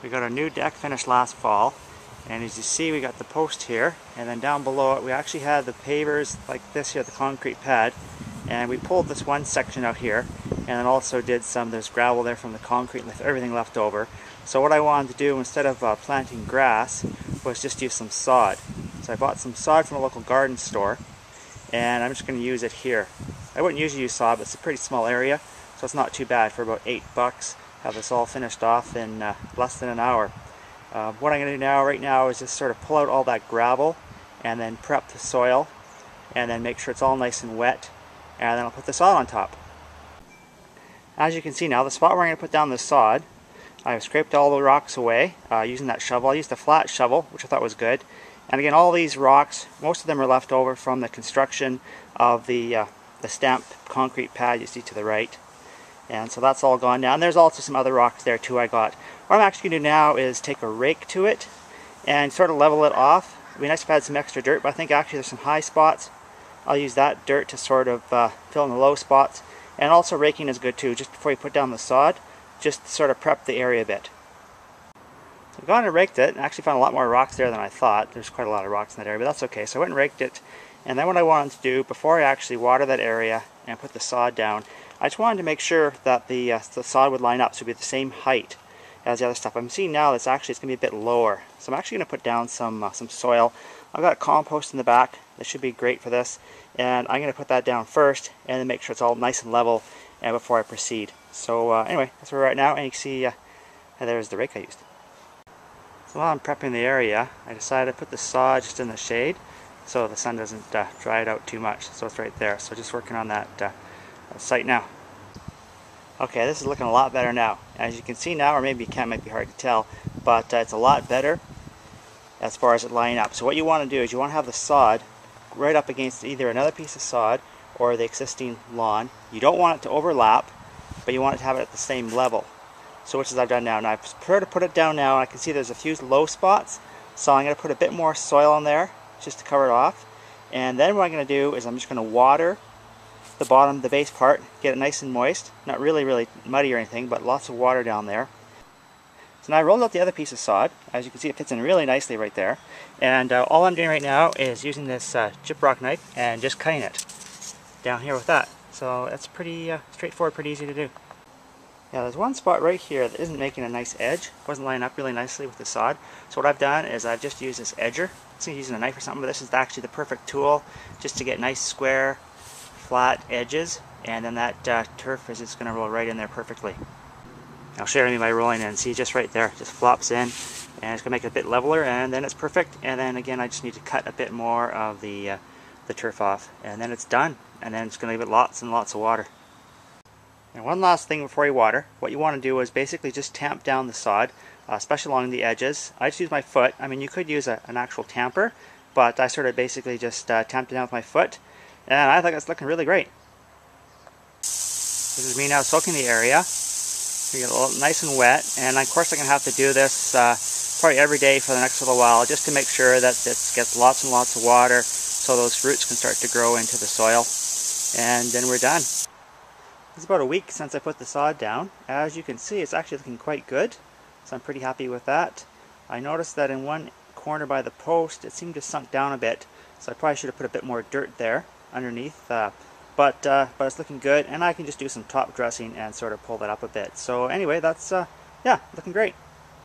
We got our new deck finished last fall, and as you see we got the post here, and then down below it we actually had the pavers like this here, the concrete pad, and we pulled this one section out here, and then also did there's gravel there from the concrete, with everything left over. So what I wanted to do instead of planting grass was just use some sod. So I bought some sod from a local garden store, and I'm just going to use it here. I wouldn't usually use sod, but it's a pretty small area, so it's not too bad. For about $8, have this all finished off in less than an hour. What I'm going to do right now is just sort of pull out all that gravel and then prep the soil and then make sure it's all nice and wet, and then I'll put the sod on top. As you can see now, the spot where I'm going to put down the sod, I've scraped all the rocks away using that shovel. I used a flat shovel, which I thought was good. And again, all these rocks, most of them are left over from the construction of the stamp concrete pad you see to the right. And so that's all gone now. And there's also some other rocks there too I got. What I'm actually going to do now is take a rake to it and sort of level it off. It'd be nice if I had some extra dirt, but I think actually there's some high spots. I'll use that dirt to sort of fill in the low spots. And also raking is good too, just before you put down the sod, just to sort of prep the area a bit. So I've gone and raked it, and actually found a lot more rocks there than I thought. There's quite a lot of rocks in that area, but that's okay. So I went and raked it, and then what I wanted to do, before I actually water that area and put the sod down, I just wanted to make sure that the sod would line up, so it would be the same height as the other stuff. I'm seeing now that it's going to be a bit lower. So I'm actually going to put down some soil. I've got compost in the back. That should be great for this. And I'm going to put that down first, and then make sure it's all nice and level before I proceed. So anyway, that's where we're at now, and you can see there's the rake I used. So while I'm prepping the area, I decided to put the sod just in the shade so the sun doesn't dry it out too much. So it's right there. So just working on that site now. Okay, this is looking a lot better now. As you can see now, or maybe you can't, might be hard to tell, but it's a lot better as far as it lining up. So what you want to do is you want to have the sod right up against either another piece of sod or the existing lawn. You don't want it to overlap, but you want it to have it at the same level. So which is I've done now. Now I prefer to put it down now, and I can see there's a few low spots, so I'm going to put a bit more soil in there just to cover it off. And then what I'm going to do is I'm just going to water the bottom, the base part, get it nice and moist. Not really muddy or anything, but lots of water down there. So now I rolled out the other piece of sod. As you can see, it fits in really nicely right there. And all I'm doing right now is using this gyprock knife and just cutting it down here with that. So that's pretty straightforward, pretty easy to do. Yeah, there's one spot right here that isn't making a nice edge. It wasn't lining up really nicely with the sod. So what I've done is I've just used this edger. Instead of using a knife or something, but this is actually the perfect tool just to get nice square, flat edges. And then that turf is just going to roll right in there perfectly. I'll show you by rolling in. See, just right there, just flops in, and it's going to make it a bit leveler, and then it's perfect. And then again, I just need to cut a bit more of the turf off, and then it's done. And then it's going to leave it lots and lots of water. And one last thing before you water, what you want to do is basically just tamp down the sod, especially along the edges. I just use my foot. I mean, you could use an actual tamper, but I sort of basically just tamped it down with my foot, and I think it's looking really great. This is me now soaking the area. We get it all nice and wet, and of course I'm going to have to do this probably every day for the next little while, just to make sure that this gets lots and lots of water so those roots can start to grow into the soil, and then we're done. It's about a week since I put the sod down. As you can see, it's actually looking quite good, so I'm pretty happy with that. I noticed that in one corner by the post it seemed to sunk down a bit, so I probably should have put a bit more dirt there underneath. But it's looking good, and I can just do some top dressing and sort of pull that up a bit. So anyway, that's yeah, looking great.